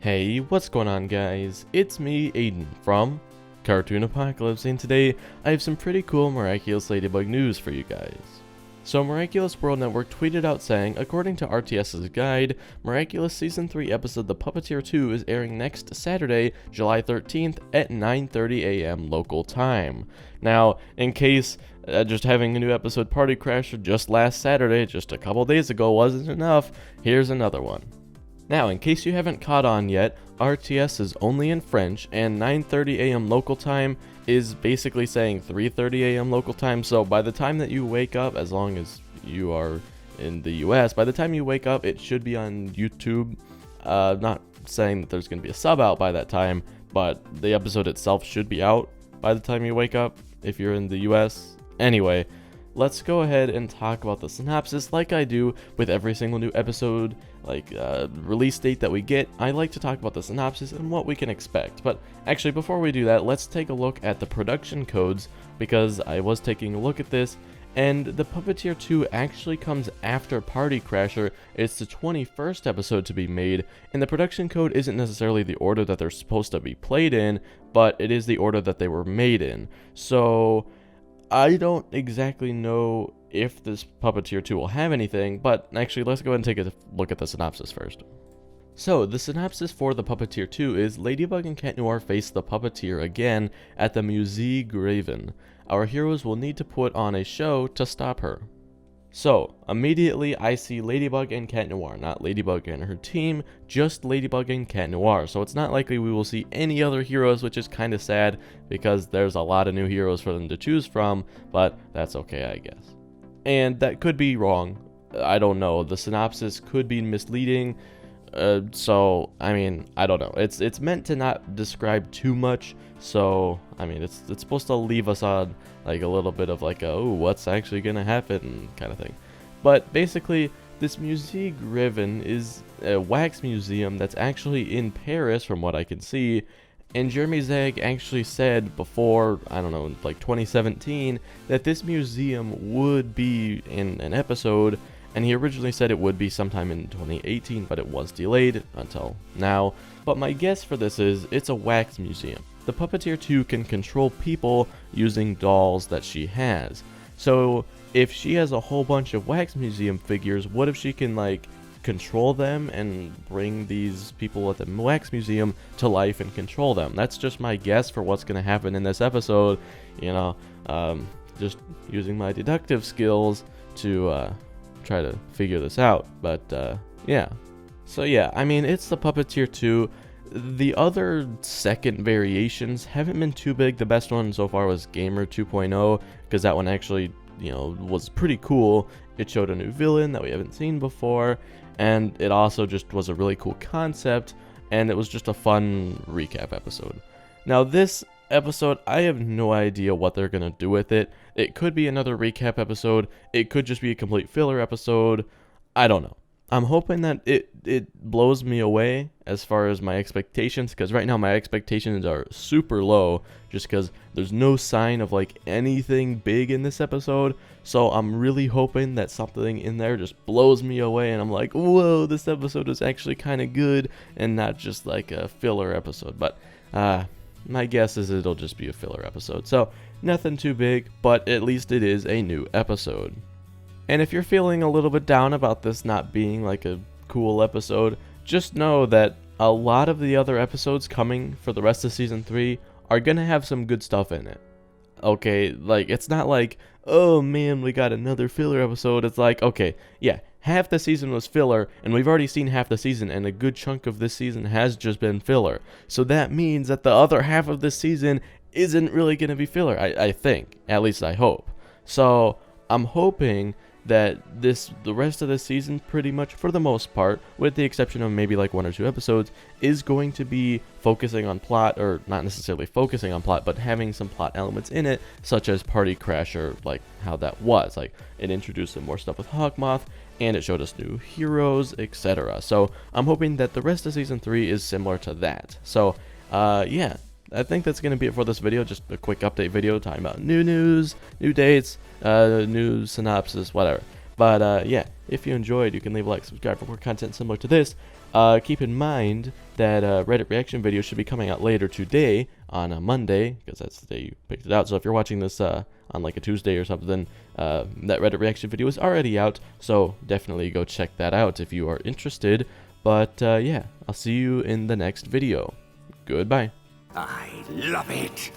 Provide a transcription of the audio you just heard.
Hey, what's going on guys? It's me, Aiden, from Cartoon Apocalypse, and today I have some pretty cool Miraculous Ladybug news for you guys. So Miraculous World Network tweeted out saying, according to RTS's guide, Miraculous Season 3 episode The Puppeteer 2 is airing next Saturday, July 13th at 9:30 a.m. local time. Now, in case just having a new episode Party Crasher just last Saturday, just a couple days ago, wasn't enough, here's another one. Now, in case you haven't caught on yet, RTS is only in French, and 9:30 a.m. local time is basically saying 3:30 a.m. local time, so by the time that you wake up, as long as you are in the US, by the time you wake up, it should be on YouTube. Not saying that there's going to be a sub out by that time, but the episode itself should be out by the time you wake up, if you're in the US. Anyway, let's go ahead and talk about the synopsis like I do with every single new episode, release date that we get. I like to talk about the synopsis and what we can expect. But actually, before we do that, let's take a look at the production codes, because I was taking a look at this, and the Puppeteer 2 actually comes after Party Crasher. It's the 21st episode to be made, and the production code isn't necessarily the order that they're supposed to be played in, but it is the order that they were made in. So I don't exactly know if this Puppeteer 2 will have anything, but actually let's go ahead and take a look at the synopsis first. So, the synopsis for the Puppeteer 2 is Ladybug and Cat Noir face the Puppeteer again at the Musée Grévin. Our heroes will need to put on a show to stop her. So, immediately I see Ladybug and Cat Noir, not Ladybug and her team, just Ladybug and Cat Noir. So it's not likely we will see any other heroes, which is kind of sad, because there's a lot of new heroes for them to choose from, but that's okay, I guess. And that could be wrong. I don't know. The synopsis could be misleading. So, I mean, I don't know. It's meant to not describe too much, so, I mean, it's supposed to leave us on, like, a little bit of, like, oh, what's actually gonna happen kind of thing. But, basically, this Musée Grévin is a wax museum that's actually in Paris, from what I can see, and Jeremy Zag actually said before, I don't know, like 2017, that this museum would be in an episode, and he originally said it would be sometime in 2018, but it was delayed until now. But my guess for this is, it's a wax museum. The Puppeteer 2 can control people using dolls that she has. So, if she has a whole bunch of wax museum figures, what if she can, like, control them and bring these people at the wax museum to life and control them? That's just my guess for what's going to happen in this episode, you know, just using my deductive skills to, try to figure this out, but yeah. So yeah, I mean, it's the Puppeteer 2. The other second variations haven't been too big. The best one so far was Gamer 2.0, because that one actually, you know, was pretty cool. It showed a new villain that we haven't seen before, and it also just was a really cool concept, and it was just a fun recap episode. Now this episode, I have no idea what they're gonna do with it. It could be another recap episode, it could just be a complete filler episode, I don't know. I'm hoping that it blows me away as far as my expectations, because right now my expectations are super low, just because there's no sign of like anything big in this episode. So I'm really hoping that something in there just blows me away and I'm like, whoa, this episode is actually kind of good and not just like a filler episode. But my guess is it'll just be a filler episode, so nothing too big, but at least it is a new episode. And if you're feeling a little bit down about this not being like a cool episode, just know that a lot of the other episodes coming for the rest of Season 3 are gonna have some good stuff in it. Okay, like, it's not like, oh man, we got another filler episode. It's like, okay, yeah, half the season was filler, and we've already seen half the season, and a good chunk of this season has just been filler. So that means that the other half of this season isn't really going to be filler, I think. At least I hope. So I'm hoping that the rest of the season, pretty much for the most part, with the exception of maybe like 1 or 2 episodes, is going to be focusing on plot, or not necessarily focusing on plot, but having some plot elements in it, such as Party Crasher, like how that was. Like, it introduced some more stuff with Hawkmoth, and it showed us new heroes, etc. So I'm hoping that the rest of Season 3 is similar to that. So, yeah. I think that's going to be it for this video, just a quick update video talking about new news, new dates, new synopsis, whatever. But yeah, if you enjoyed, you can leave a like, subscribe for more content similar to this. Keep in mind that Reddit reaction video should be coming out later today on a Monday, because that's the day you picked it out. So if you're watching this on like a Tuesday or something, that Reddit reaction video is already out. So definitely go check that out if you are interested. But yeah, I'll see you in the next video. Goodbye. I love it.